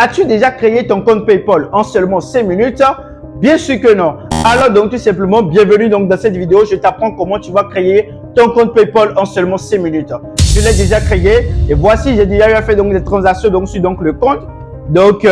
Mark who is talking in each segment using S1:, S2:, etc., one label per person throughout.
S1: As-tu déjà créé ton compte PayPal en seulement 5 minutes? Bien sûr que non. Alors donc tout simplement, bienvenue donc dans cette vidéo. Je t'apprends comment tu vas créer ton compte PayPal en seulement 5 minutes. Je l'ai déjà créé et voici, j'ai déjà fait donc des transactions donc sur donc le compte. Donc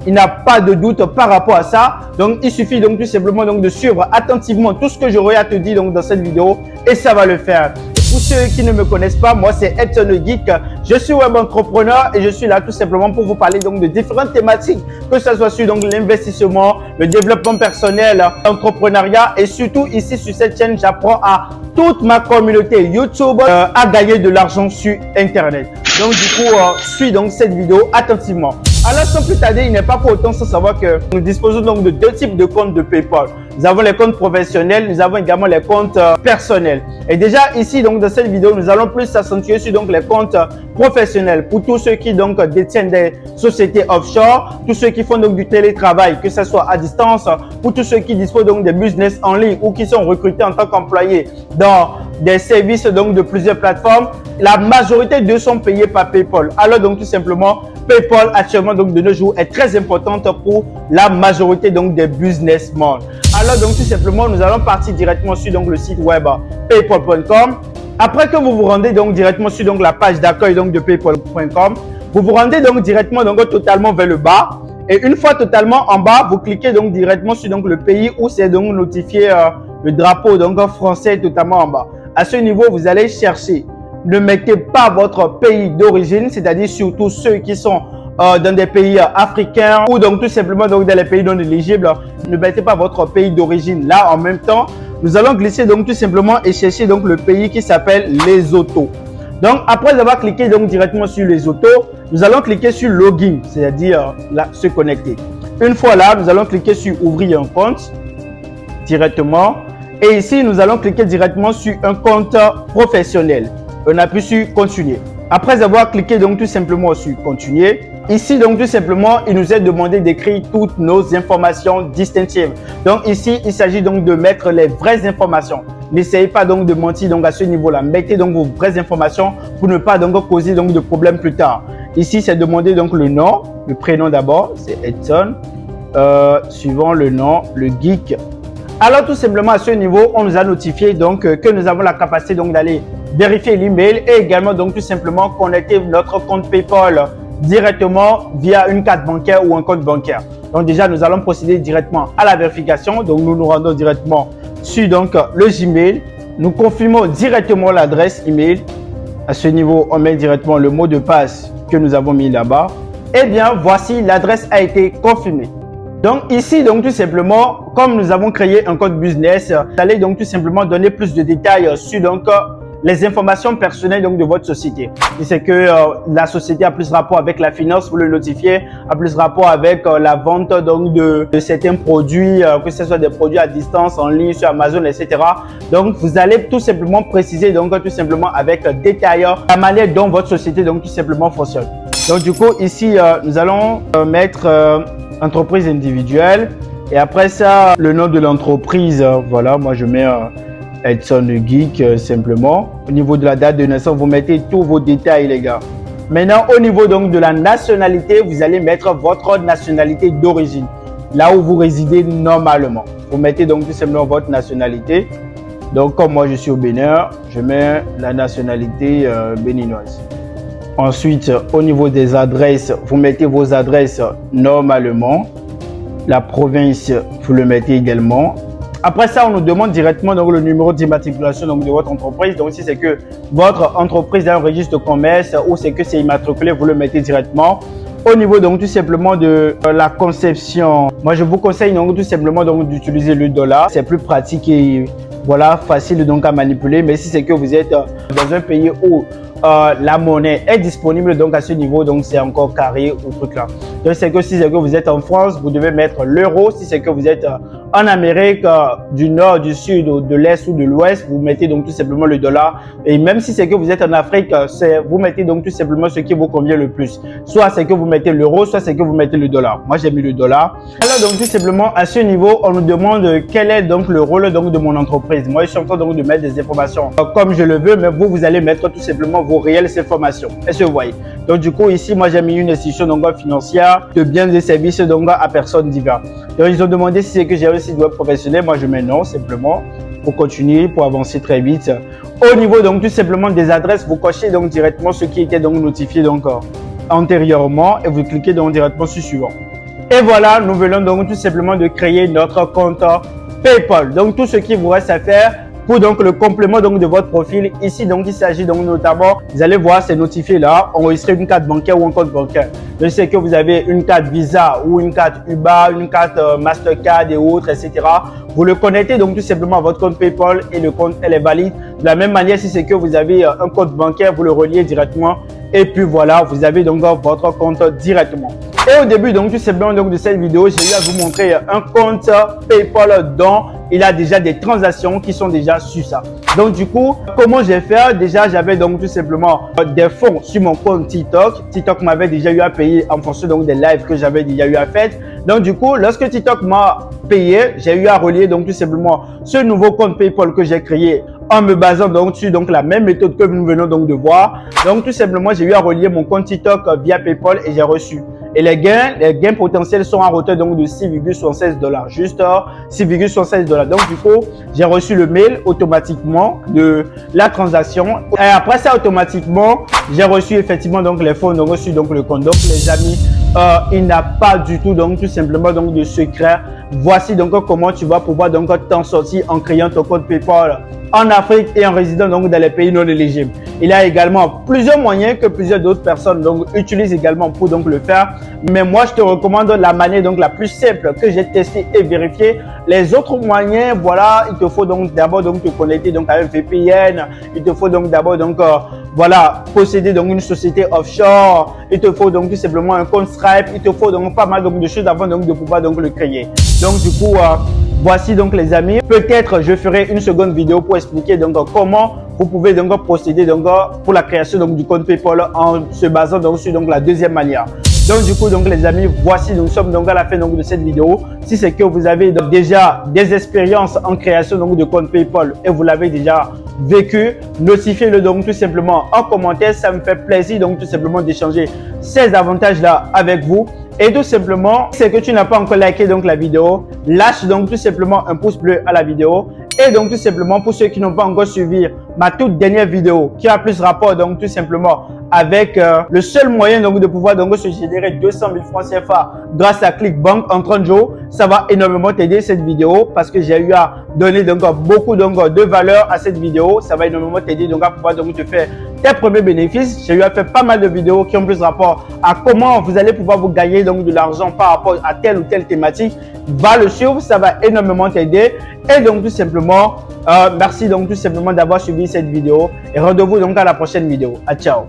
S1: il n'y a pas de doute par rapport à ça. Donc il suffit donc tout simplement donc de suivre attentivement tout ce que j'aurai à te dire donc dans cette vidéo et ça va le faire. Pour ceux qui ne me connaissent pas, moi c'est Edson le Geek. Je suis web entrepreneur et je suis là tout simplement pour vous parler donc de différentes thématiques, que ce soit sur donc l'investissement, le développement personnel, l'entrepreneuriat et surtout ici sur cette chaîne, j'apprends à toute ma communauté YouTube à gagner de l'argent sur Internet. Donc du coup, suis donc cette vidéo attentivement. Alors sans plus tarder, il n'est pas pour autant sans savoir que nous disposons donc de deux types de comptes de PayPal. Nous avons les comptes professionnels, nous avons également les comptes personnels. Et déjà ici donc dans cette vidéo, nous allons plus s'accentuer sur donc les comptes professionnels pour tous ceux qui donc détiennent des sociétés offshore, tous ceux qui font donc du télétravail, que ce soit à distance, pour tous ceux qui disposent donc des business en ligne ou qui sont recrutés en tant qu'employés dans des services donc de plusieurs plateformes. La majorité d'eux sont payés par PayPal. Alors donc tout simplement, PayPal actuellement donc de nos jours est très importante pour la majorité donc des businessmen. Alors donc tout simplement, nous allons partir directement sur donc le site web paypal.com. Après que vous vous rendez donc directement sur donc la page d'accueil donc de paypal.com, vous vous rendez donc directement donc totalement vers le bas. Et une fois totalement en bas, vous cliquez donc directement sur donc le pays où c'est donc notifié le drapeau donc français totalement en bas. À ce niveau, vous allez chercher. Ne mettez pas votre pays d'origine, c'est-à-dire surtout ceux qui sont dans des pays africains ou donc tout simplement donc dans les pays non éligibles. Ne mettez pas votre pays d'origine. Là, en même temps, nous allons glisser donc tout simplement et chercher donc le pays qui s'appelle Lesotho. Donc, après avoir cliqué donc directement sur Lesotho, nous allons cliquer sur Login, c'est-à-dire là, se connecter. Une fois là, nous allons cliquer sur Ouvrir un compte directement. Et ici, nous allons cliquer directement sur un compte professionnel. On appuie sur Continuer. Après avoir cliqué donc tout simplement sur Continuer, ici donc tout simplement, il nous est demandé d'écrire toutes nos informations distinctives. Donc ici, il s'agit donc de mettre les vraies informations. N'essayez pas donc de mentir donc à ce niveau-là. Mettez donc vos vraies informations pour ne pas donc causer donc de problèmes plus tard. Ici, c'est demander donc le nom, le prénom d'abord, c'est Edson. Suivant le nom, le geek. Alors tout simplement à ce niveau, on nous a notifié donc que nous avons la capacité donc d'aller vérifier l'email et également donc tout simplement connecter notre compte PayPal directement via une carte bancaire ou un compte bancaire. Donc déjà nous allons procéder directement à la vérification. Donc nous nous rendons directement sur donc le Gmail. Nous confirmons directement l'adresse email. À ce niveau, on met directement le mot de passe que nous avons mis là-bas. Et bien voici, l'adresse a été confirmée. Donc ici, donc tout simplement, comme nous avons créé un compte business, vous allez donc tout simplement donner plus de détails sur donc les informations personnelles donc de votre société. Si c'est que la société a plus rapport avec la finance, vous le notifiez, a plus rapport avec la vente donc de certains produits, que ce soit des produits à distance, en ligne, sur Amazon, etc. Donc vous allez tout simplement préciser donc tout simplement avec détail la manière dont votre société donc tout simplement fonctionne. Donc du coup ici, nous allons mettre entreprise individuelle et après ça le nom de l'entreprise, voilà, moi je mets Edson le Geek simplement. Au niveau de la date de naissance, vous mettez tous vos détails les gars. Maintenant au niveau donc de la nationalité, vous allez mettre votre nationalité d'origine, là où vous résidez normalement. Vous mettez donc tout simplement votre nationalité. Donc comme moi je suis au Bénin, je mets la nationalité béninoise. Ensuite, au niveau des adresses, vous mettez vos adresses normalement. La province, vous le mettez également. Après ça, on nous demande directement donc, le numéro d'immatriculation de votre entreprise. Donc, si c'est que votre entreprise a un registre de commerce ou c'est que c'est immatriculé, vous le mettez directement. Au niveau donc tout simplement de la conception, moi je vous conseille donc tout simplement donc d'utiliser le dollar. C'est plus pratique et voilà, facile donc à manipuler. Mais si c'est que vous êtes dans un pays où la monnaie est disponible donc à ce niveau, donc c'est encore carré ou truc là. Donc c'est que si c'est que vous êtes en France, vous devez mettre l'euro. Si c'est que vous êtes En Amérique du Nord, du Sud, de l'Est ou de l'Ouest, vous mettez donc tout simplement le dollar. Et même si c'est que vous êtes en Afrique, vous mettez donc tout simplement ce qui vous convient le plus. Soit c'est que vous mettez l'euro, soit c'est que vous mettez le dollar. Moi, j'ai mis le dollar. Alors donc tout simplement, à ce niveau, on nous demande quel est donc le rôle donc de mon entreprise. Moi, je suis en train donc de mettre des informations comme je le veux, mais vous allez mettre tout simplement vos réelles informations. Est-ce que vous voyez? Donc du coup, ici, moi, j'ai mis une institution donc financière de biens et services donc à personnes diverses. Donc, ils ont demandé si c'est que j'ai un site web professionnel. Moi, je mets non, simplement, pour continuer, pour avancer très vite. Au niveau, donc, tout simplement des adresses, vous cochez donc directement ce qui était donc notifié donc antérieurement et vous cliquez donc directement sur suivant. Et voilà, nous venons donc tout simplement de créer notre compte PayPal. Donc, tout ce qu'il vous reste à faire pour donc le complément donc de votre profil. Ici, donc, il s'agit donc notamment, vous allez voir, c'est notifié là, enregistrer une carte bancaire ou un compte bancaire. Je sais que vous avez une carte Visa ou une carte UBA, une carte Mastercard et autres, etc. Vous le connectez donc tout simplement à votre compte PayPal et le compte, elle est valide. De la même manière, si c'est que vous avez un compte bancaire, vous le reliez directement. Et puis voilà, vous avez donc votre compte directement. Et au début donc tout simplement donc de cette vidéo, j'ai eu à vous montrer un compte PayPal dont il a déjà des transactions qui sont déjà sur ça. Donc du coup, comment j'ai fait? Déjà, j'avais donc tout simplement des fonds sur mon compte TikTok. TikTok m'avait déjà eu à payer en fonction donc des lives que j'avais déjà eu à faire. Donc du coup, lorsque TikTok m'a payé, j'ai eu à relier donc tout simplement ce nouveau compte PayPal que j'ai créé en me basant donc sur donc la même méthode que nous venons donc de voir. Donc tout simplement, j'ai eu à relier mon compte TikTok via PayPal et j'ai reçu. Et les gains potentiels sont en hauteur donc de 6,76 $. Juste 6,76 $. Donc du coup, j'ai reçu le mail automatiquement de la transaction. Et après ça, automatiquement, j'ai reçu effectivement donc les fonds donc reçu donc le compte. Donc les amis, il n'a pas du tout donc tout simplement donc de secret. Voici donc comment tu vas pouvoir donc t'en sortir en créant ton compte PayPal en Afrique et en résidant donc dans les pays non éligibles. Il y a également plusieurs moyens que plusieurs d'autres personnes donc utilisent également pour donc le faire. Mais moi, je te recommande la manière donc la plus simple que j'ai testée et vérifiée. Les autres moyens, voilà, il te faut donc d'abord donc te connecter donc à un VPN. Il te faut donc d'abord donc voilà, posséder donc une société offshore. Il te faut donc tout simplement un compte Stripe. Il te faut donc pas mal donc de choses avant donc de pouvoir donc le créer. Donc du coup, voici donc les amis. Peut-être je ferai une seconde vidéo pour expliquer donc comment vous pouvez donc procéder donc pour la création donc du compte PayPal en se basant donc sur donc la deuxième manière. Donc du coup donc les amis, voici nous sommes donc à la fin donc de cette vidéo. Si c'est que vous avez donc déjà des expériences en création donc de compte PayPal et vous l'avez déjà vécu, notifiez-le donc tout simplement en commentaire. Ça me fait plaisir donc tout simplement d'échanger ces avantages là avec vous. Et tout simplement, c'est que tu n'as pas encore liké donc la vidéo, lâche donc tout simplement un pouce bleu à la vidéo. Et donc tout simplement pour ceux qui n'ont pas encore suivi ma toute dernière vidéo qui a plus rapport donc tout simplement avec le seul moyen donc de pouvoir donc se générer 200 000 francs CFA grâce à ClickBank en 30 jours, ça va énormément t'aider cette vidéo parce que j'ai eu à donner donc beaucoup donc de valeur à cette vidéo. Ça va énormément t'aider donc à pouvoir donc te faire tes premiers bénéfices. J'ai eu à faire pas mal de vidéos qui ont plus rapport à comment vous allez pouvoir vous gagner donc de l'argent par rapport à telle ou telle thématique. Va le suivre, ça va énormément t'aider. Et donc tout simplement, merci donc tout simplement d'avoir suivi cette vidéo et rendez-vous donc à la prochaine vidéo. Ciao.